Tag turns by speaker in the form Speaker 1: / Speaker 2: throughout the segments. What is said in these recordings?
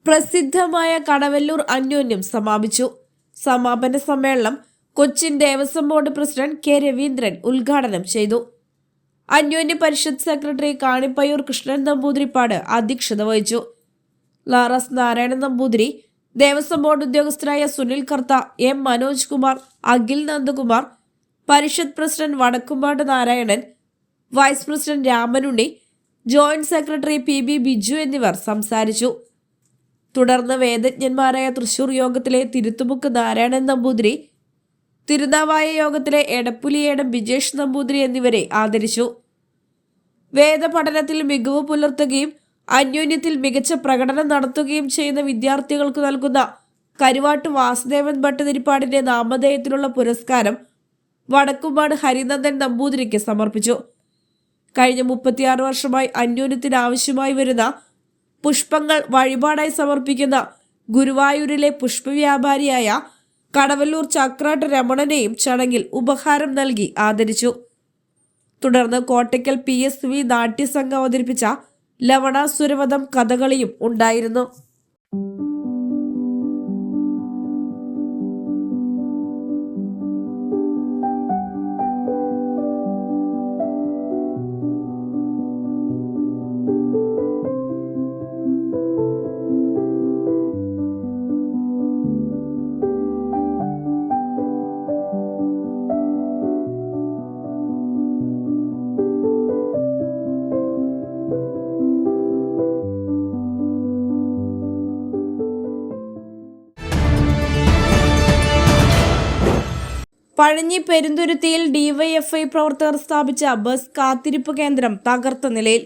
Speaker 1: പ്രസിദ്ധമായ കടവല്ലൂർ അന്യോന്യം സമാപിച്ചു. സമാപന സമ്മേളനം Cochin Devaswom board president K Raveendran ഉദ്ഘാടനം ചെയ്തു. അന്യോന്യ പരിഷത്ത് സെക്രട്ടറി കാണിപ്പയ്യൂർ കൃഷ്ണൻ നമ്പൂതിരിപ്പാട് അധ്യക്ഷത വഹിച്ചു. ലാറസ് നാരായണൻ നമ്പൂതിരി, ദേവസ്വം ബോർഡ് ഉദ്യോഗസ്ഥരായ സുനിൽ കർത്ത, എം മനോജ് കുമാർ, അഖിൽ നന്ദകുമാർ, പരിഷത്ത് president Vadakkumpad Narayanan, vice president Ramanunni, joint secretary PB Biju എന്നിവർ സംസാരിച്ചു. തുടർന്ന് വേദജ്ഞന്മാരായ തൃശൂർ യോഗത്തിലെ തിരുത്തുമുക്ക് നാരായണൻ നമ്പൂതിരി, തിരുനാവായ യോഗത്തിലെ എടപ്പുലിയേടം ബിജേഷ് നമ്പൂതിരി എന്നിവരെ ആദരിച്ചു. വേദപഠനത്തിൽ മികവ് പുലർത്തുകയും അന്യോന്യത്തിൽ മികച്ച പ്രകടനം നടത്തുകയും ചെയ്യുന്ന വിദ്യാർത്ഥികൾക്ക് നൽകുന്ന കരുവാട്ട് വാസുദേവൻ ഭട്ടതിരിപ്പാടിന്റെ നാമധേയത്തിലുള്ള പുരസ്കാരം വടക്കുംപാട് ഹരിനന്ദൻ നമ്പൂതിരിക്ക് സമർപ്പിച്ചു. കഴിഞ്ഞ 36 വർഷമായി അന്യോന്യത്തിന് ആവശ്യമായി വരുന്ന പുഷ്പങ്ങൾ വഴിപാടായി സമർപ്പിക്കുന്ന ഗുരുവായൂരിലെ പുഷ്പവ്യാപാരിയായ കടവല്ലൂർ ചക്രാട്ട് രമണനെയും ചടങ്ങിൽ ഉപഹാരം നൽകി ആദരിച്ചു. തുടർന്ന് കോട്ടയ്ക്കൽ PSV നാട്യസംഘം അവതരിപ്പിച്ച ലവണാസുരവധം കഥകളിയും ഉണ്ടായിരുന്നു. പഴഞ്ഞി പെരുന്തുരുത്തിയിൽ DYFI പ്രവർത്തകർ സ്ഥാപിച്ച ബസ് കാത്തിരിപ്പ് കേന്ദ്രം തകർത്ത നിലയിൽ.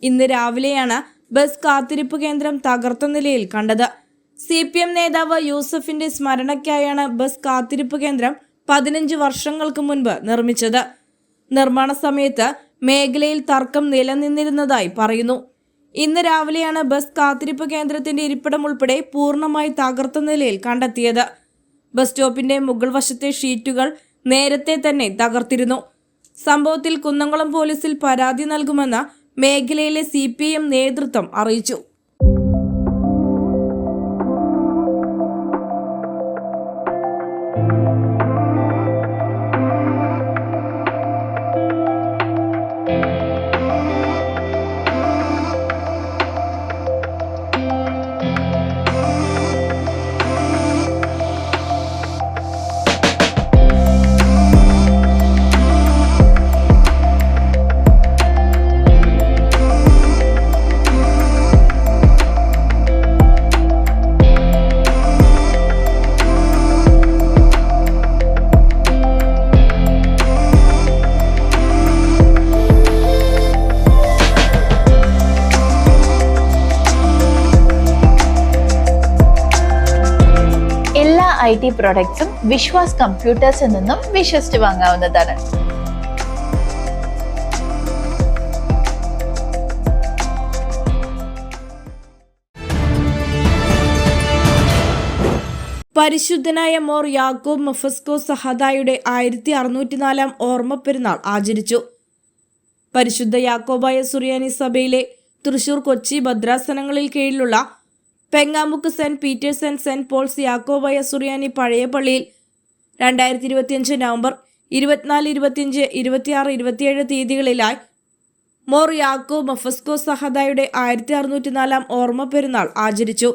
Speaker 1: ഇന്ന് രാവിലെയാണ് ബസ് കാത്തിരിപ്പ് കേന്ദ്രം തകർത്ത നിലയിൽ കണ്ടത്. CPM നേതാവ് യൂസഫിന്റെ സ്മരണയ്ക്കായാണ് ബസ് കാത്തിരിപ്പ് കേന്ദ്രം 15 വർഷങ്ങൾക്ക് മുൻപ് നിർമ്മിച്ചത്. നിർമ്മാണ സമയത്ത് മേഖലയിൽ തർക്കം നിലനിന്നിരുന്നതായി പറയുന്നു. ഇന്ന് രാവിലെയാണ് ബസ് കാത്തിരിപ്പ് കേന്ദ്രത്തിന്റെ ഇരിപ്പിടം ഉൾപ്പെടെ പൂർണ്ണമായി തകർത്ത നിലയിൽ കണ്ടെത്തിയത്. ബസ് സ്റ്റോപ്പിന്റെ മുകൾ വശത്തെ ഷീറ്റുകൾ നേരത്തെ തന്നെ തകർത്തിരുന്നു. സംഭവത്തിൽ കുന്നംകുളം പോലീസിൽ പരാതി നൽകുമെന്ന് മേഖലയിലെ CPM നേതൃത്വം അറിയിച്ചു.
Speaker 2: IT പ്രോഡക്ട്സും വിശ്വാസ് കമ്പ്യൂട്ടേഴ്സിൽ നിന്നും വിശ്വസിച്ച് വാങ്ങാവുന്നതാണ്.
Speaker 1: പരിശുദ്ധനായ മോർ യാക്കോബ് മഫസ്കോ സഹദായുടെ 1604 ഓർമ്മ പെരുന്നാൾ ആചരിച്ചു. പരിശുദ്ധ യാക്കോബായ സുറിയാനി സഭയിലെ തൃശൂർ, കൊച്ചി ഭദ്രാസനങ്ങളിൽ കീഴിലുള്ള Pengamuck saint Peter's and saint Paul's Yakobaya Suriyani പഴയ പള്ളിയിൽ 2025 നവംബർ 24, 25, 26, 27 തീയതികളിലായി മോർ യാക്കോബ് മഫസ്കോ സഹദായുടെ 1604 ഓർമ്മ പെരുന്നാൾ ആചരിച്ചു.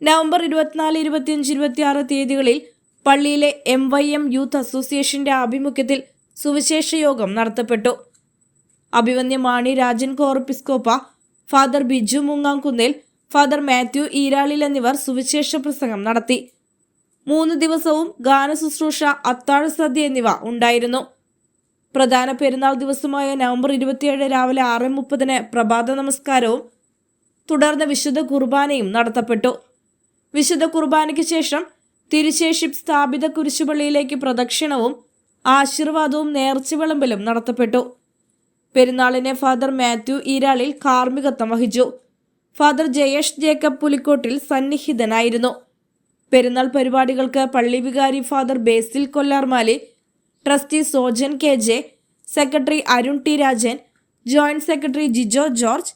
Speaker 1: നവംബർ 24, 25, 26 തീയതികളിൽ പള്ളിയിലെ MYM യൂത്ത് അസോസിയേഷന്റെ ആഭിമുഖ്യത്തിൽ സുവിശേഷ യോഗം നടത്തപ്പെട്ടു. അഭിവന്യ മാണി രാജൻ കോർപ്പിസ്കോപ്പ, ഫാദർ ബിജു മുങ്ങാംകുന്നിൽ, ഫാദർ മാത്യു ഈരാളിൽ എന്നിവർ സുവിശേഷ പ്രസംഗം നടത്തി. 3 ദിവസവും ഗാന ശുശ്രൂഷ, അത്താഴ സദ്യ എന്നിവ ഉണ്ടായിരുന്നു. പ്രധാന പെരുന്നാൾ ദിവസമായ നവംബർ 27 രാവിലെ 6:30 പ്രഭാത നമസ്കാരവും തുടർന്ന് വിശുദ്ധ കുർബാനയും നടത്തപ്പെട്ടു. വിശുദ്ധ കുർബാനയ്ക്ക് ശേഷം തിരുശേഷിപ്പ് സ്ഥാപിത കുരിശുപള്ളിയിലേക്ക് പ്രദക്ഷിണവും ആശീർവാദവും നേർച്ച വിളമ്പലും നടത്തപ്പെട്ടു. പെരുന്നാളിനെ ഫാദർ മാത്യു ഈരാളിൽ കാർമ്മികത്വം വഹിച്ചു. ഫാദർ ജയേഷ് ജേക്കബ് പുലിക്കോട്ടിൽ സന്നിഹിതനായിരുന്നു. പെരുന്നാൾ പരിപാടികൾക്ക് പള്ളി വികാരി father Basil Kollarmali, trustee Sojan KJ, secretary Arun T Rajan, joint secretary Jijo George,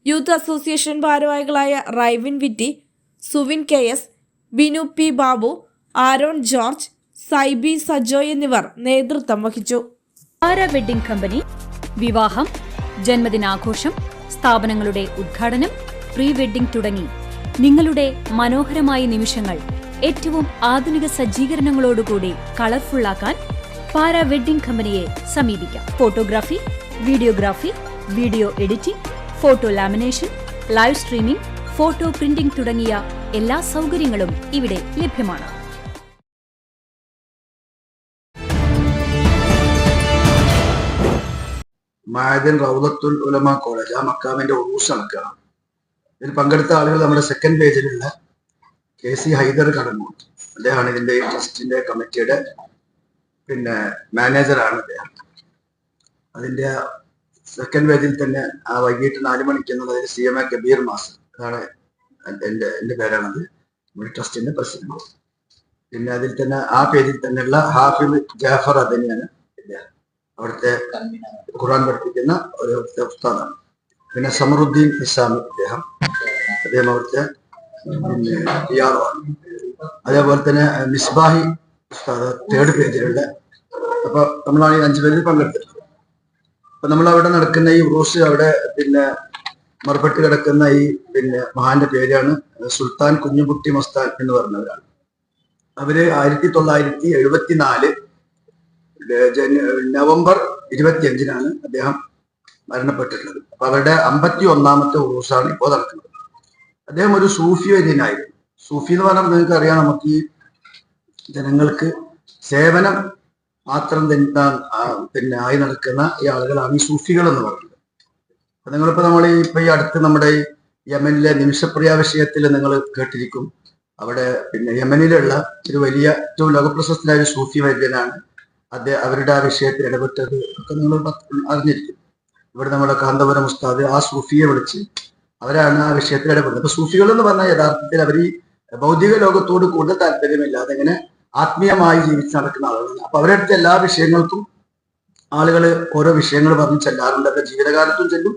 Speaker 1: youth association ഭാരവാഹികളായ Raivin Witty, Suvin KS, Binu P Babu, Aaron George, Saibi Sajoy എന്നിവർ നേതൃത്വം വഹിച്ചു.
Speaker 3: പാര വെഡ്ഡിംഗ് കമ്പനി വിവാഹം, ജന്മദിനാഘോഷം, സ്ഥാപനങ്ങളുടെ ഉദ്ഘാടനം, പ്രീ വെഡ്ഡിംഗ് തുടങ്ങി നിങ്ങളുടെ മനോഹരമായ നിമിഷങ്ങൾ ഏറ്റവും ആധുനിക സജ്ജീകരണങ്ങളോടുകൂടി കളർഫുള്ളാക്കാൻ പാര വെഡ്ഡിംഗ് കമ്പനിയെ സമീപിക്കാം. Photography, videography, video editing, photo lamination, live streaming, photo printing തുടങ്ങിയ എല്ലാ സൗകര്യങ്ങളും ഇവിടെ ലഭ്യമാണ്.
Speaker 4: മായദിൻ റൗദത്തുൽ ഉലമ കോളേജ്, ആ മക്കാമിന്റെ ഉറൂസ് നടക്കുകയാണ്. ഇതിൽ പങ്കെടുത്ത ആളുകൾ നമ്മുടെ സെക്കൻഡ് പേജിലുള്ള KC ഹൈദർ കടന്നൂർ, അദ്ദേഹമാണ് ഇതിന്റെ ട്രസ്റ്റിന്റെ കമ്മിറ്റിയുടെ മാനേജറാണ് അദ്ദേഹം. അതിന്റെ സെക്കൻഡ് പേജിൽ തന്നെ ആ വൈകിട്ട് 4 മണിക്ക് എന്നുള്ളതിൽ CMA കബീർ മാസ്റ്റർ, അതാണ് എന്റെ പേരാണത്, നമ്മുടെ ട്രസ്റ്റിന്റെ പ്രസിഡന്റ്. പിന്നെ അതിൽ തന്നെ ആ പേജിൽ തന്നെയുള്ള ഹാഫിദ് ജാഫർ അദനിയാണ് ഇദ്ദേഹം, അവിടുത്തെ ഖുർആൻ പഠിപ്പിക്കുന്ന ഒരു ഉസ്താദാണ്. പിന്നെ സമറുദ്ദീൻ ഇസ്ലാമി അദ്ദേഹം അവിടുത്തെ PRO ആണ്. അതേപോലെ തന്നെ മിസ്ബാഹി ഉസ്താദ് 3rd പേജിലുള്ള. അപ്പൊ നമ്മളാണ് ഈ 5 പേരിൽ പങ്കെടുത്തിട്ടുള്ളത്. അപ്പൊ നമ്മളവിടെ നടക്കുന്ന ഈ ഉറൂസ്, അവിടെ മറുപെട്ട് കിടക്കുന്ന ഈ മഹാന്റെ പേരാണ് സുൽത്താൻ കുഞ്ഞുകുട്ടി മസ്താൻ എന്ന് പറഞ്ഞവരാണ്. അവര് 1974 നവംബർ 25-നാണ് അദ്ദേഹം മരണപ്പെട്ടിട്ടുള്ളത്. അപ്പൊ അവരുടെ 51ാമത്തെ ഉറൂസാണ് ഇപ്പോൾ നടക്കുന്നത്. അദ്ദേഹം ഒരു സൂഫി വര്യനായിരുന്നു. സൂഫി എന്ന് പറഞ്ഞാൽ നിങ്ങൾക്ക് അറിയാം, നമുക്ക് ഈ ജനങ്ങൾക്ക് സേവനം മാത്രം ആയി നടക്കുന്ന ഈ ആളുകളാണ് ഈ സൂഫികൾ എന്ന് പറയുന്നത്. അപ്പൊ നിങ്ങളിപ്പോ ഈ അടുത്ത് നമ്മുടെ ഈ യമനിലെ നിമിഷപ്രിയ വിഷയത്തിൽ നിങ്ങൾ കേട്ടിരിക്കും. അവിടെ യമനിലുള്ള ഒരു വലിയ ഏറ്റവും ലോകപ്രശസ്തനായ ഒരു സൂഫി വര്യനാണ് അവരുടെ ആ വിഷയത്തിൽ ഇടപെട്ടത് ഒക്കെ നിങ്ങൾ അറിഞ്ഞിരിക്കും. ഇവിടെ നമ്മുടെ കാന്തപുരം ഉസ്താദ് ആ സൂഫിയെ വിളിച്ച് അവരാണ് ആ വിഷയത്തിൽ ഇടപെടുന്നത്. അപ്പൊ സൂഫികൾ എന്ന് പറഞ്ഞാൽ യഥാർത്ഥത്തിൽ അവർ ഈ ഭൗതിക ലോകത്തോട് കൂടുതൽ താല്പര്യമില്ലാതെ ഇങ്ങനെ ആത്മീയമായി ജീവിച്ച് നടക്കുന്ന ആളുകളാണ്. അപ്പൊ അവരുടെ അടുത്ത് എല്ലാ വിഷയങ്ങൾക്കും ആളുകൾ ഓരോ വിഷയങ്ങൾ പറഞ്ഞ് ചെല്ലാറുണ്ട്. അവരുടെ ജീവിതകാലത്തും ചെല്ലും,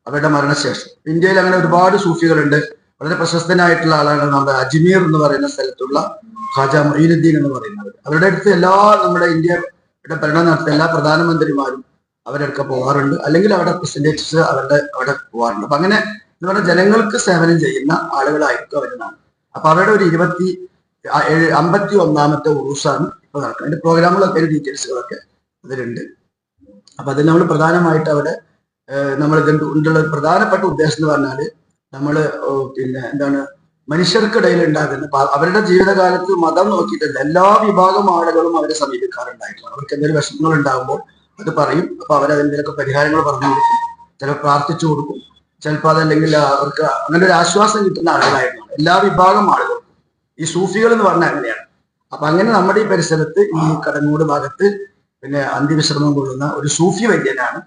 Speaker 4: അവരുടെ മരണശേഷം. ഇന്ത്യയിൽ അങ്ങനെ ഒരുപാട് സൂഫികളുണ്ട്. വളരെ പ്രശസ്തനായിട്ടുള്ള ആളാണ് നമ്മുടെ അജ്മീർ എന്ന് പറയുന്ന സ്ഥലത്തുള്ള ഖാജ മൊയ്നുദ്ദീൻ എന്ന് പറയുന്നത്. അവരുടെ അടുത്ത് നമ്മുടെ ഇന്ത്യയുടെ ഭരണം നടത്തുന്ന എല്ലാ പ്രധാനമന്ത്രിമാരും അവരുടെ അടുക്ക പോകാറുണ്ട്, അല്ലെങ്കിൽ അവരുടെ റെപ്രസെന്റേറ്റീവ്സ് അവിടെ പോകാറുണ്ട്. അപ്പൊ അങ്ങനെ എന്ന് പറഞ്ഞാൽ ജനങ്ങൾക്ക് സേവനം ചെയ്യുന്ന ആളുകളായിരിക്കും അവരെന്നാണ്. അപ്പൊ അവരുടെ ഒരു 51ാമത്തെ ഉറൂസാണ് ഇപ്പൊ നടക്കുന്നത്. അതിന്റെ പ്രോഗ്രാമുകളൊക്കെ ഡീറ്റെയിൽസുകളൊക്കെ അതിലുണ്ട്. അപ്പൊ അതിൽ നമ്മൾ പ്രധാനമായിട്ട് അവിടെ നമ്മൾ ഇതിനുള്ള ഒരു പ്രധാനപ്പെട്ട ഉദ്ദേശം എന്ന് പറഞ്ഞാൽ നമ്മള് മനുഷ്യർക്കിടയിൽ ഉണ്ടാകുന്ന അവരുടെ ജീവിതകാലത്ത് മതം നോക്കിയിട്ടില്ല, എല്ലാ വിഭാഗം ആളുകളും അവരെ സമീപിക്കാറുണ്ടായിട്ടുണ്ട്. അവർക്ക് എന്തെങ്കിലും വിഷമങ്ങൾ ഉണ്ടാകുമ്പോൾ അത് പറയും. അപ്പൊ അവരതിൻ്റെയൊക്കെ പരിഹാരങ്ങൾ പറഞ്ഞു കൊടുക്കും, ചിലപ്പോൾ പ്രാർത്ഥിച്ചു കൊടുക്കും, ചിലപ്പോൾ അതല്ലെങ്കിൽ അവർക്ക് അങ്ങനെ ഒരു ആശ്വാസം കിട്ടുന്ന ആളുകളായിരുന്നു എല്ലാ വിഭാഗം ആളുകളും. ഈ സൂഫികൾ എന്ന് പറഞ്ഞാൽ അങ്ങനെയാണ്. അപ്പൊ അങ്ങനെ നമ്മുടെ ഈ പരിസരത്ത് ഈ കടങ്ങോട് ഭാഗത്ത് അന്ത്യവിശ്രമം കൊള്ളുന്ന ഒരു സൂഫി വൈദ്യനാണ്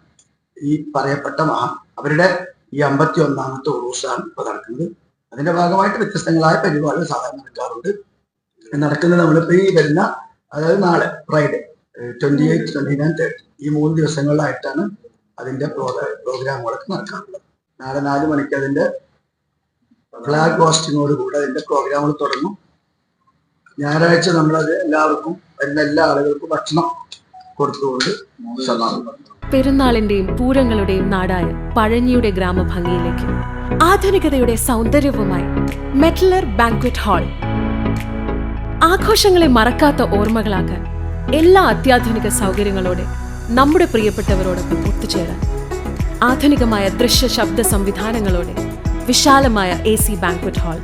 Speaker 4: ഈ പറയപ്പെട്ട മഹാൻ. അവരുടെ ഈ 51ാമത്തെ ഉറൂസാണ് ഇപ്പൊ നടക്കുന്നത്. അതിന്റെ ഭാഗമായിട്ട് വ്യത്യസ്തങ്ങളായ പരിപാടികൾ സാധാരണ നടക്കാറുണ്ട്. നടക്കുന്നത് നമ്മളിപ്പോ ഈ വരുന്ന, അതായത് നാളെ ഫ്രൈഡേ 28, 29, 30 ഈ 3 ദിവസങ്ങളിലായിട്ടാണ് അതിന്റെ പ്രോഗ്രാമുകളൊക്കെ നടക്കാറുള്ളത്. നാളെ 4 മണിക്ക് അതിന്റെ ഫ്ലാഗ് ഹോസ്റ്റിങ്ങോട് കൂടെ അതിന്റെ പ്രോഗ്രാമുകൾ തുടങ്ങും. ഞായറാഴ്ച നമ്മളത് എല്ലാവർക്കും, വരുന്ന എല്ലാ ആളുകൾക്കും ഭക്ഷണം കൊടുത്തുകൊണ്ട് സമാപിക്കും.
Speaker 5: പെരുന്നാളിന്റെയും പൂരങ്ങളുടെയും നാടായ പഴഞ്ഞിയുടെ ഗ്രാമഭംഗിയിലേക്ക് ആധുനികതയുടെ സൗന്ദര്യവുമായി മെറ്റലർ ബാങ്ക്വറ്റ് ഹാൾ. ആഘോഷങ്ങളെ മറക്കാത്ത ഓർമ്മകളാക്കാൻ എല്ലാ അത്യാധുനിക സൗകര്യങ്ങളോടെ നമ്മുടെ പ്രിയപ്പെട്ടവരോടൊപ്പം ഒത്തുചേരാൻ ആധുനികമായ ദൃശ്യ ശബ്ദ സംവിധാനങ്ങളോടെ വിശാലമായ AC ബാങ്ക്വറ്റ് ഹാൾ.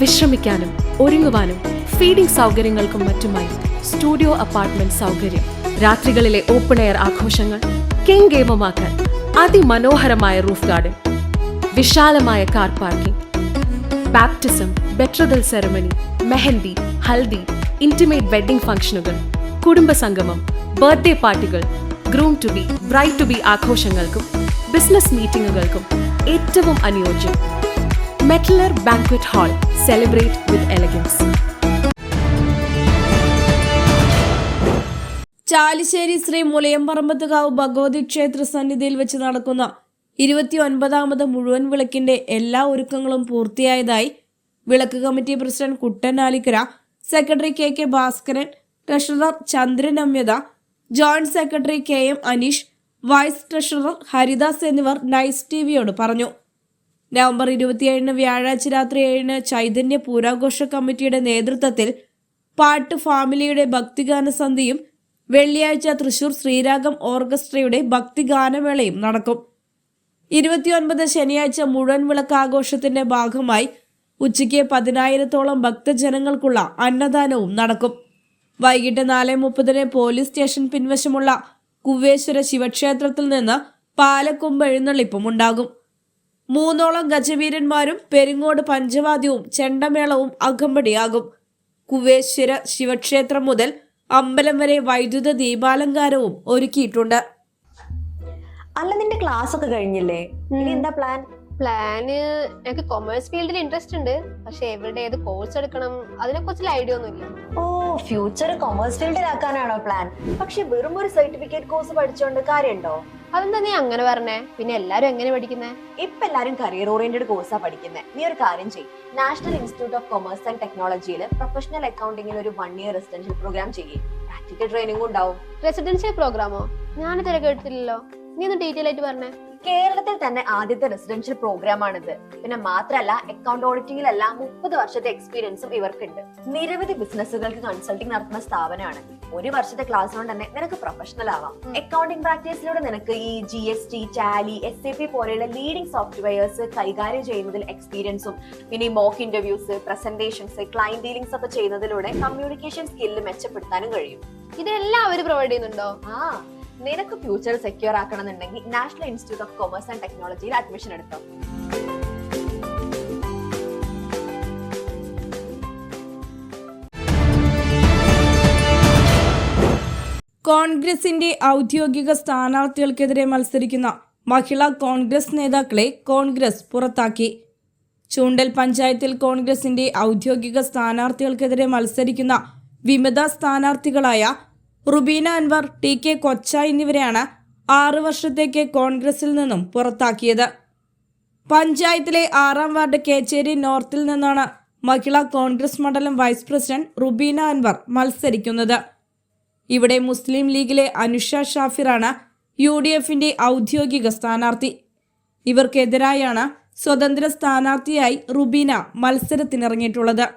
Speaker 5: വിശ്രമിക്കാനും ഒരുങ്ങുവാനും ഫീഡിംഗ് സൗകര്യങ്ങൾക്കും മറ്റുമായി സ്റ്റുഡിയോ അപ്പാർട്ട്മെന്റ് സൗകര്യം. രാത്രികളിലെ ഓപ്പൺ എയർ ആഘോഷങ്ങൾ കെങ്കേമമാക്കാൻ അതിമനോഹരമായ റൂഫ് ഗാർഡൻ, വിശാലമായ car parking, baptism, betrothal ceremony, mehndi, haldi, intimate wedding ഫംഗ്ഷനുകൾ, കുടുംബസംഗമം, ബർത്ത്ഡേ പാർട്ടികൾ, groom to be, bride to be ആഘോഷങ്ങൾക്കും ബിസിനസ് മീറ്റിംഗുകൾക്കും ഏറ്റവും അനുയോജ്യം. മെറ്റലർ banquet hall. Celebrate with elegance.
Speaker 1: Chalissery Shri Mulayamparambathukavu Bhagavathi ക്ഷേത്ര സന്നിധിയിൽ വെച്ച് നടക്കുന്ന 29ാമത് മുഴുവൻ വിളക്കിന്റെ എല്ലാ ഒരുക്കങ്ങളും പൂർത്തിയായതായി വിളക്ക് committee president Kuttan Alikkara, secretary K Bhaskaran, treasurer Chandran Amritha, joint secretary KM Aneesh, vice treasurer Haridas എന്നിവർ നൈസ് ടിവിയോട് പറഞ്ഞു. നവംബർ 27 വ്യാഴാഴ്ച രാത്രി 7 ചൈതന്യ പൂരാഘോഷ കമ്മിറ്റിയുടെ നേതൃത്വത്തിൽ പാട്ട് ഫാമിലിയുടെ ഭക്തിഗാന സന്ധ്യയും വെള്ളിയാഴ്ച തൃശൂർ ശ്രീരാഗം ഓർക്കസ്ട്രയുടെ ഭക്തിഗാനമേളയും നടക്കും. 29 ശനിയാഴ്ച മുഴുവൻ വിളക്ക് ആഘോഷത്തിന്റെ ഭാഗമായി ഉച്ചയ്ക്ക് 10,000-ഓളം ഭക്തജനങ്ങൾക്കുള്ള അന്നദാനവും നടക്കും. വൈകിട്ട് 4:30 പോലീസ് സ്റ്റേഷൻ പിൻവശമുള്ള കുവ്വേശ്വര ശിവക്ഷേത്രത്തിൽ നിന്ന് പാലക്കൊമ്പ് എഴുന്നള്ളിപ്പും ഉണ്ടാകും. 3ഓളം ഗജവീരന്മാരും പെരിങ്ങോട് പഞ്ചവാദ്യവും ചെണ്ടമേളവും അകമ്പടിയാകും. കുവ്വേശ്വര ശിവക്ഷേത്രം മുതൽ അമ്പലം വരെ വൈദ്യുത ദീപാലങ്കാരവും ഒരുക്കിയിട്ടുണ്ട്.
Speaker 6: അല്ല, നിന്റെ ക്ലാസ് ഒക്കെ കഴിഞ്ഞില്ലേ? ഇനി എന്താ പ്ലാൻ?
Speaker 7: പ്ലാന് എനിക്ക് കൊമേഴ്സ് ഫീൽഡിൽ ഇൻട്രസ്റ്റ് ഉണ്ട്, പക്ഷെ എവിടെ ഏത് കോഴ്സ് എടുക്കണം അതിനെ കുറിച്ചുള്ള ഐഡിയ ഒന്നുമില്ല.
Speaker 6: ഓ, ഫ്യൂച്ചർ കൊമേഴ്സ് ഫീൽഡിലാക്കാനാണോ പ്ലാൻ? പക്ഷെ വെറും ഒരു സർട്ടിഫിക്കറ്റ് കോഴ്സ് പഠിച്ചോണ്ട് കാര്യമുണ്ടോ?
Speaker 7: അതെന്താ നീ അങ്ങനെ പറഞ്ഞേ? പിന്നെ എല്ലാരും എങ്ങനെ പഠിക്കുന്നേ?
Speaker 6: ഇപ്പൊ എല്ലാരും കരിയർ ഓറിയന്റഡ് കോഴ്സാ പഠിക്കുന്നത്. നീ ഒരു കാര്യം ചെയ്യ്, national institute of commerce and ടെക്നോളജിയിൽ പ്രൊഫഷണൽ അക്കൗണ്ടിങ്ങിൽ ഒരു 1 ഇയർ റെസിഡൻഷ്യൽ പ്രോഗ്രാം ചെയ്യേ. പ്രാക്ടിക്കൽ ട്രെയിനിങ്ങും ഉണ്ടാവും.
Speaker 7: റെസിഡൻഷ്യൽ പ്രോഗ്രാമോ? ഞാനിതുവരെ കേട്ടിട്ടില്ലല്ലോ. നീ ഒന്ന് ഡീറ്റെയിൽ ആയിട്ട് പറഞ്ഞേ.
Speaker 6: കേരളത്തിൽ തന്നെ ആദ്യത്തെ റെസിഡൻഷ്യൽ പ്രോഗ്രാം ആണിത്. പിന്നെ മാത്രമല്ല, അക്കൗണ്ട് ഓഡിറ്റിംഗിലെല്ലാം 30 വർഷത്തെ എക്സ്പീരിയൻസും ഇവർക്കുണ്ട്. നിരവധി ബിസിനസ്സുകൾക്ക് കൺസൾട്ടിംഗ് നടത്തുന്ന സ്ഥാപനമാണ്. 1 വർഷത്തെ ക്ലാസ് കൊണ്ട് തന്നെ നിനക്ക് പ്രൊഫഷണൽ ആവാം. അക്കൗണ്ടിംഗ് പ്രാക്ടീസിലൂടെ നിനക്ക് ഈ GST, ടാലി, SAP പോലെയുള്ള ലീഡിംഗ് സോഫ്റ്റ്വെയർസ് കൈകാര്യം ചെയ്യുന്നതിൽ എക്സ്പീരിയൻസും പിന്നെ ഈ mock interviews, presentations, client dealings ഒക്കെ ചെയ്യുന്നതിലൂടെ കമ്മ്യൂണിക്കേഷൻ സ്കില്ല് മെച്ചപ്പെടുത്താനും കഴിയും.
Speaker 7: ഇതെല്ലാം അവര് പ്രൊവൈഡ് ചെയ്യുന്നുണ്ടോ?
Speaker 6: നിനക്ക് ഫ്യൂച്ചർ സെക്യൂർ ആക്കണമെന്നുണ്ടെങ്കിൽ national institute of commerce and ടെക്നോളജിയിൽ അഡ്മിഷൻ എടുത്തോ.
Speaker 1: കോൺഗ്രസിന്റെ ഔദ്യോഗിക സ്ഥാനാർത്ഥികൾക്കെതിരെ മത്സരിക്കുന്ന മഹിളാ കോൺഗ്രസ് നേതാക്കളെ കോൺഗ്രസ് പുറത്താക്കി. ചൂണ്ടൽ പഞ്ചായത്തിൽ കോൺഗ്രസിന്റെ ഔദ്യോഗിക സ്ഥാനാർത്ഥികൾക്കെതിരെ മത്സരിക്കുന്ന വിമത സ്ഥാനാർത്ഥികളായ റുബീന അൻവർ, TK കൊച്ച എന്നിവരെയാണ് 6 വർഷത്തേക്ക് കോൺഗ്രസിൽ നിന്നും പുറത്താക്കിയത്. പഞ്ചായത്തിലെ 6ാം വാർഡ് കേച്ചേരി നോർത്തിൽ നിന്നാണ് മഹിളാ കോൺഗ്രസ് മണ്ഡലം വൈസ് പ്രസിഡന്റ് റുബീന അൻവർ മത്സരിക്കുന്നത്. ഇവിടെ മുസ്ലിം ലീഗിലെ അനുഷ ഷാഫിറാണ് UDFന്റെ ഔദ്യോഗിക സ്ഥാനാർത്ഥി. ഇവർക്കെതിരായാണ് സ്വതന്ത്ര സ്ഥാനാർത്ഥിയായി റുബീന മത്സരത്തിനിറങ്ങിയിട്ടുള്ളത്.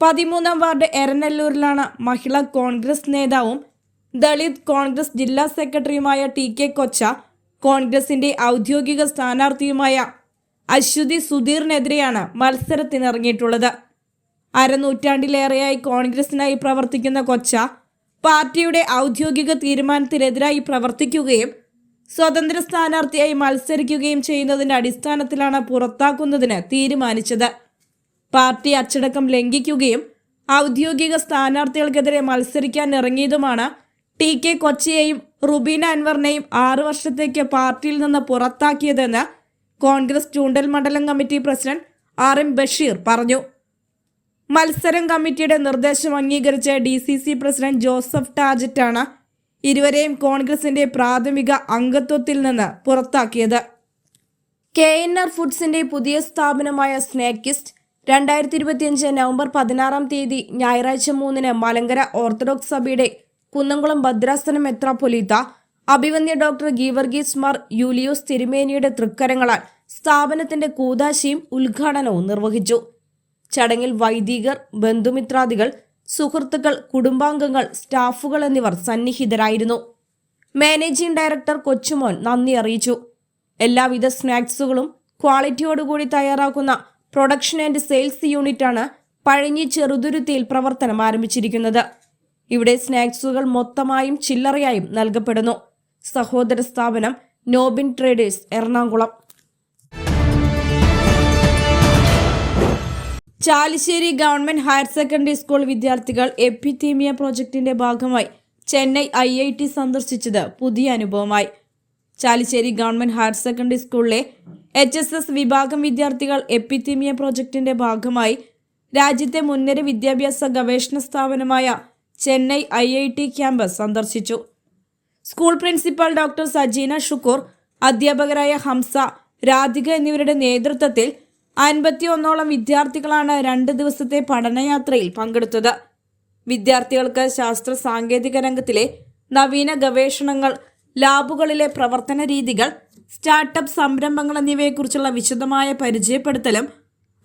Speaker 1: 13ാം വാർഡ് എരനെല്ലൂരിലാണ് മഹിളാ കോൺഗ്രസ് നേതാവും ദളിത് കോൺഗ്രസ് ജില്ലാ സെക്രട്ടറിയുമായ TK കൊച്ച കോൺഗ്രസിന്റെ ഔദ്യോഗിക സ്ഥാനാർത്ഥിയുമായ അശ്വതി സുധീറിനെതിരെയാണ് മത്സരത്തിനിറങ്ങിയിട്ടുള്ളത്. അരനൂറ്റാണ്ടിലേറെയായി കോൺഗ്രസിനായി പ്രവർത്തിക്കുന്ന കൊച്ച പാർട്ടിയുടെ ഔദ്യോഗിക തീരുമാനത്തിനെതിരായി പ്രവർത്തിക്കുകയും സ്വതന്ത്ര സ്ഥാനാർത്ഥിയായി മത്സരിക്കുകയും ചെയ്യുന്നതിന്റെ അടിസ്ഥാനത്തിലാണ് പുറത്താക്കുന്നതിന് തീരുമാനിച്ചത്. പാർട്ടി അച്ചടക്കം ലംഘിക്കുകയും ഔദ്യോഗിക സ്ഥാനാർത്ഥികൾക്കെതിരെ മത്സരിക്കാൻ ഇറങ്ങിയതുമാണ് TK കൊച്ചയെയും റുബീന അൻവറിനെയും 6 വർഷത്തേക്ക് പാർട്ടിയിൽ നിന്ന് പുറത്താക്കിയതെന്ന് കോൺഗ്രസ് ചൂണ്ടൽ മണ്ഡലം കമ്മിറ്റി പ്രസിഡന്റ് RM ബഷീർ പറഞ്ഞു. മത്സരം കമ്മിറ്റിയുടെ നിർദ്ദേശം അംഗീകരിച്ച DCC പ്രസിഡന്റ് ജോസഫ് ടാജറ്റാണ് ഇരുവരെയും കോൺഗ്രസിന്റെ പ്രാഥമിക അംഗത്വത്തിൽ നിന്ന് പുറത്താക്കിയത്. KNR ഫുഡ്സിന്റെ പുതിയ സ്ഥാപനമായ സ്നേക്കിസ്റ്റ് 2025 നവംബർ 16-ാം തീയതി ഞായറാഴ്ച 3-ന് മലങ്കര ഓർത്തഡോക്സ് സഭയുടെ കുന്നംകുളം ഭദ്രാസനം മെത്രാപ്പൊലീത്ത അഭിവന്യ ഡോക്ടർ ഗീവർഗീസ് മാർ യൂലിയോസ് തിരുമേനിയുടെ തൃക്കരങ്ങളാൽ സ്ഥാപനത്തിന്റെ കൂദാശയും ഉദ്ഘാടനവും നിർവഹിച്ചു. ചടങ്ങിൽ വൈദികർ, ബന്ധുമിത്രാദികൾ, സുഹൃത്തുക്കൾ, കുടുംബാംഗങ്ങൾ, സ്റ്റാഫുകൾ എന്നിവർ സന്നിഹിതരായിരുന്നു. മാനേജിംഗ് ഡയറക്ടർ കൊച്ചുമോൻ നന്ദി അറിയിച്ചു. എല്ലാവിധ സ്നാക്സുകളും ക്വാളിറ്റിയോടുകൂടി തയ്യാറാക്കുന്ന പ്രൊഡക്ഷൻ ആൻഡ് സെയിൽസ് യൂണിറ്റാണ് പഴഞ്ഞി ചെറുതുരുത്തിയിൽ പ്രവർത്തനം ആരംഭിച്ചിരിക്കുന്നത്. ഇവിടെ സ്നാക്സുകൾ മൊത്തമായും ചില്ലറയായും നൽകപ്പെടുന്നു. സഹോദര സ്ഥാപനം Nobin traders, Ernakulam. Chalissery government higher secondary school വിദ്യാർത്ഥികൾ എപ്പിത്തീമിയ പ്രോജക്ടിന്റെ ഭാഗമായി ചെന്നൈ IIT സന്ദർശിച്ചത് പുതിയ അനുഭവമായി. ചാലിശ്ശേരി ഗവൺമെന്റ് ഹയർ സെക്കൻഡറി സ്കൂളിലെ HSS വിഭാഗം വിദ്യാർത്ഥികൾ എപ്പിത്തീമിയ പ്രോജക്ടിന്റെ ഭാഗമായി രാജ്യത്തെ മുൻനിര വിദ്യാഭ്യാസ ഗവേഷണ സ്ഥാപനമായ ചെന്നൈ IIT ക്യാമ്പസ് സന്ദർശിച്ചു. School principal doctor Sajeena Shukkur, അധ്യാപകരായ ഹംസ, രാധിക എന്നിവരുടെ നേതൃത്വത്തിൽ 51ഓളം വിദ്യാർത്ഥികളാണ് 2 ദിവസത്തെ പഠനയാത്രയിൽ പങ്കെടുത്തത്. വിദ്യാർത്ഥികൾക്ക് ശാസ്ത്ര സാങ്കേതിക രംഗത്തിലെ നവീന ഗവേഷണങ്ങൾ, ലാബുകളിലെ പ്രവർത്തന രീതികൾ, സ്റ്റാർട്ടപ്പ് സംരംഭങ്ങൾ എന്നിവയെക്കുറിച്ചുള്ള വിശദമായ പരിചയപ്പെടുത്തലും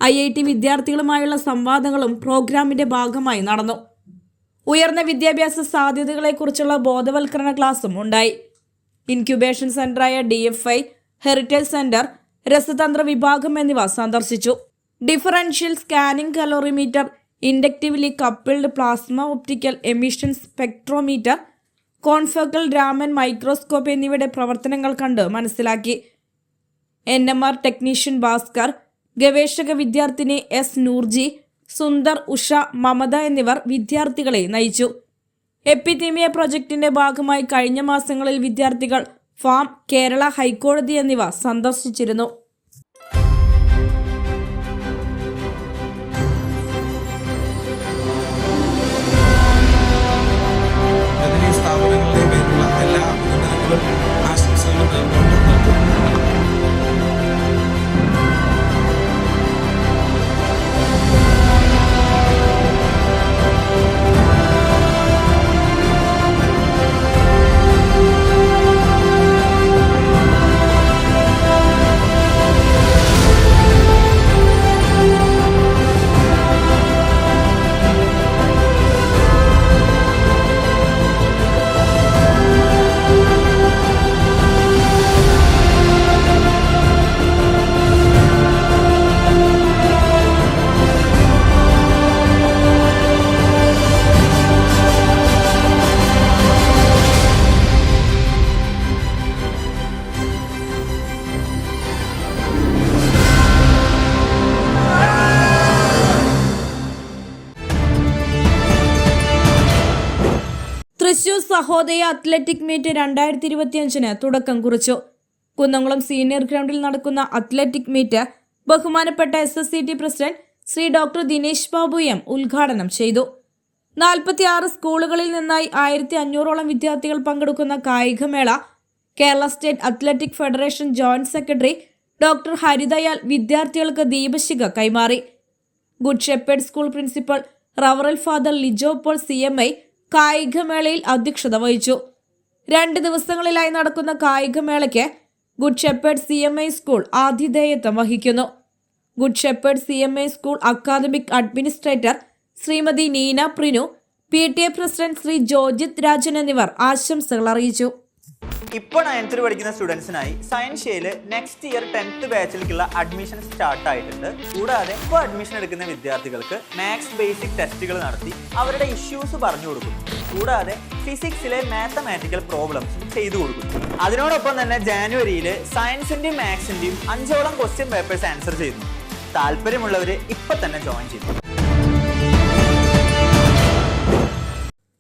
Speaker 1: IIT വിദ്യാർത്ഥികളുമായുള്ള സംവാദങ്ങളും പ്രോഗ്രാമിന്റെ ഭാഗമായി നടന്നു. ഉയർന്ന വിദ്യാഭ്യാസ സാധ്യതകളെക്കുറിച്ചുള്ള ബോധവൽക്കരണ ക്ലാസും ഉണ്ടായി. ഇൻക്യുബേഷൻ സെന്ററായ DFI, ഹെറിറ്റേജ് സെന്റർ, രസതന്ത്ര വിഭാഗം എന്നിവ സന്ദർശിച്ചു. Differential scanning calorimeter, ഇൻഡക്റ്റീവ്ലി coupled plasma optical emission spectrometer, confocal Raman microscope എന്നിവയുടെ പ്രവർത്തനങ്ങൾ കണ്ട് മനസ്സിലാക്കി. NMR ടെക്നീഷ്യൻ ഭാസ്കർ, ഗവേഷക വിദ്യാർത്ഥിനി S. നൂർജി, സുന്ദർ, ഉഷ, മമത എന്നിവർ വിദ്യാർത്ഥികളെ നയിച്ചു. എപ്പിത്തീമിയ പ്രൊജക്ടിന്റെ ഭാഗമായി കഴിഞ്ഞ മാസങ്ങളിൽ വിദ്യാർത്ഥികൾ ഫാം, കേരള ഹൈക്കോടതി എന്നിവ സന്ദർശിച്ചിരുന്നു.
Speaker 8: സ്ഥാപനങ്ങളിലേക്കുള്ള എല്ലാ അഭിനന്ദനങ്ങളും ആശംസകളും നേർന്നുകൊണ്ട്
Speaker 1: തൃശൂർ സഹോദയ അത്ലറ്റിക് മീറ്റ് 2025 തുടക്കം കുറിച്ചു. കുന്നംകുളം സീനിയർ ഗ്രൗണ്ടിൽ നടക്കുന്ന അത്ലറ്റിക് മീറ്റ് ബഹുമാനപ്പെട്ട SSCT president Shri doctor Dinesh Babu M ഉദ്ഘാടനം ചെയ്തു. 46 സ്കൂളുകളിൽ നിന്നായി 1500ഓളം വിദ്യാർത്ഥികൾ പങ്കെടുക്കുന്ന കായികമേള Kerala state athletic federation joint secretary doctor Haridayal വിദ്യാർത്ഥികൾക്ക് ദീപശിഖ കൈമാറി. ഗുഡ് ഷെപ്പേർഡ് സ്കൂൾ പ്രിൻസിപ്പൽ റവറൽ ഫാദർ ലിജോ പോൾ CMI കായികമേളയിൽ അധ്യക്ഷത വഹിച്ചു. 2 ദിവസങ്ങളിലായി നടക്കുന്ന കായികമേളയ്ക്ക് ഗുഡ് ഷെപ്പേർഡ് CMI സ്കൂൾ ആതിഥേയത്വം വഹിക്കുന്നു. Good shepherd CMI school academic administrator Shrimati Neena Prinu, PTA president Shri Jojith Rajan എന്നിവർ ആശംസകൾ അറിയിച്ചു.
Speaker 9: ഇപ്പോൾ 9th പഠിക്കുന്ന സ്റ്റുഡൻസിനായി സയൻസ് ഷെയിൽ നെക്സ്റ്റ് ഇയർ 10th ബാച്ചിലേക്കുള്ള അഡ്മിഷൻ സ്റ്റാർട്ട് ആയിട്ടുണ്ട്. കൂടാതെ ഇപ്പോൾ അഡ്മിഷൻ എടുക്കുന്ന വിദ്യാർത്ഥികൾക്ക് മാത്സ് ബേസിക് ടെസ്റ്റുകൾ നടത്തി അവരുടെ ഇഷ്യൂസ് പറഞ്ഞു കൊടുക്കും. കൂടാതെ ഫിസിക്സിലെ മാത്തമാറ്റിക്കൽ പ്രോബ്ലംസും ചെയ്തു കൊടുക്കും. അതിനോടൊപ്പം തന്നെ ജാനുവരിയിൽ സയൻസിന്റെയും മാത്സിന്റെയും 5ഓളം ക്വസ്റ്റ്യൻ പേപ്പേഴ്സ് ആൻസർ ചെയ്യുന്നു. താല്പര്യമുള്ളവർ ഇപ്പം തന്നെ ജോയിൻ ചെയ്തു.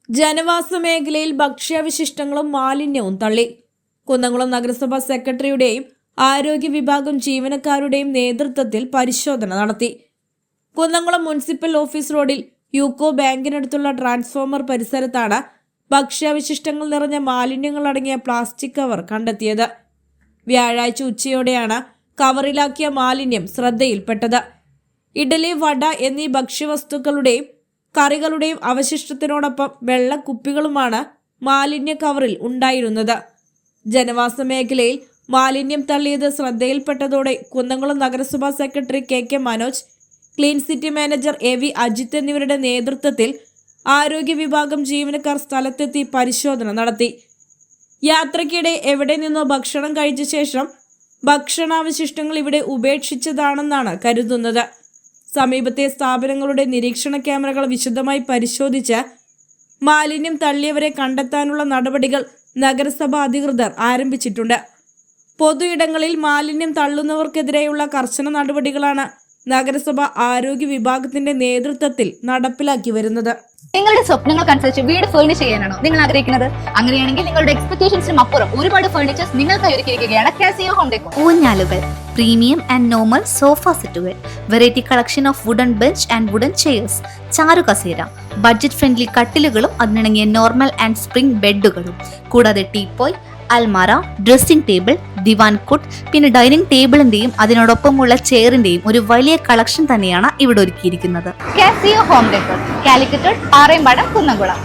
Speaker 1: ജനവാസ മേഖലയിൽ ഭക്ഷ്യാവശിഷ്ടങ്ങളും മാലിന്യവും തള്ളി. കുന്നംകുളം നഗരസഭാ സെക്രട്ടറിയുടെയും ആരോഗ്യ വിഭാഗം ജീവനക്കാരുടെയും നേതൃത്വത്തിൽ പരിശോധന നടത്തി. കുന്നംകുളം മുനിസിപ്പൽ ഓഫീസ് റോഡിൽ യൂക്കോ ബാങ്കിനടുത്തുള്ള ട്രാൻസ്ഫോമർ പരിസരത്താണ് ഭക്ഷ്യാവശിഷ്ടങ്ങൾ നിറഞ്ഞ മാലിന്യങ്ങൾ അടങ്ങിയ പ്ലാസ്റ്റിക് കവർ കണ്ടെത്തിയത്. വ്യാഴാഴ്ച ഉച്ചയോടെയാണ് കവറിലാക്കിയ മാലിന്യം ശ്രദ്ധയിൽപ്പെട്ടത്. ഇഡലി, വട എന്നീ ഭക്ഷ്യവസ്തുക്കളുടെയും കറികളുടെയും അവശിഷ്ടത്തിനോടൊപ്പം വെള്ളക്കുപ്പികളുമാണ് മാലിന്യ കവറിൽ ഉണ്ടായിരുന്നത്. ജനവാസ മേഖലയിൽ മാലിന്യം തള്ളിയത് ശ്രദ്ധയിൽപ്പെട്ടതോടെ കുന്നംകുളം നഗരസഭാ secretary KK Manoj, clean city manager AV Ajith എന്നിവരുടെ നേതൃത്വത്തിൽ ആരോഗ്യ വിഭാഗം ജീവനക്കാർ സ്ഥലത്തെത്തി പരിശോധന നടത്തി. യാത്രയ്ക്കിടെ എവിടെ നിന്നോ ഭക്ഷണം കഴിച്ച ശേഷം ഭക്ഷണാവശിഷ്ടങ്ങൾ ഇവിടെ ഉപേക്ഷിച്ചതാണെന്നാണ് കരുതുന്നത്. സമീപത്തെ സ്ഥാപനങ്ങളുടെ നിരീക്ഷണ ക്യാമറകൾ വിശദമായി പരിശോധിച്ച് മാലിന്യം തള്ളിയവരെ കണ്ടെത്താനുള്ള നടപടികൾ നഗരസഭ അധികൃതർ ആരംഭിച്ചിട്ടുണ്ട്. പൊതു ഇടങ്ങളിൽ മാലിന്യം തള്ളുന്നവർക്കെതിരെയുള്ള കർശന നടപടികളാണ് നഗരസഭ ആരോഗ്യ വിഭാഗത്തിന്റെ നേതൃത്വത്തിൽ നടപ്പിലാക്കി വരുന്നത്.
Speaker 2: നിങ്ങളുടെ സ്വപ്നങ്ങൾക്കനുസരിച്ച് വീട് ഫേർണിഷ് ചെയ്യാനാണോ നിങ്ങൾ ആഗ്രഹിക്കുന്നത്? അങ്ങനെയാണെങ്കിൽ നിങ്ങളുടെ എക്സ്പെക്ടേഷൻസിനും അപ്പുറം ഒരുപാട് ഫേർണിച്ചേഴ്സ് നിങ്ങൾക്കായി ഒരുക്കിയിരിക്കുകയാണ് കാസിയോ ഹോം ഡെക്കോർ.
Speaker 10: ഊഞ്ഞാലുകൾ, പ്രീമിയം ആൻഡ് നോർമൽ സോഫ സെറ്റുകൾ, variety collection of wooden bench and wooden chairs, ചാരുകസേര, ബഡ്ജറ്റ് ഫ്രണ്ട്ലി കട്ടിലുകളും അതിനിണങ്ങിയ നോർമൽ ആൻഡ് സ്പ്രിംഗ് ബെഡുകളും, കൂടാതെ ടീപ്പോയ്, അൽമാര, ഡ്രസ്സിംഗ് ടേബിൾ, ദിവാൻ കുട്ട്, പിന്നെ ഡൈനിങ് ടേബിളിന്റെയും അതിനോടൊപ്പമുള്ള ചെയറിന്റെയും ഒരു വലിയ കളക്ഷൻ തന്നെയാണ് ഇവിടെ ഒരുക്കിയിരിക്കുന്നത്.
Speaker 2: Casio home decor, Calicut, Parayambadam, Kunnamkulam.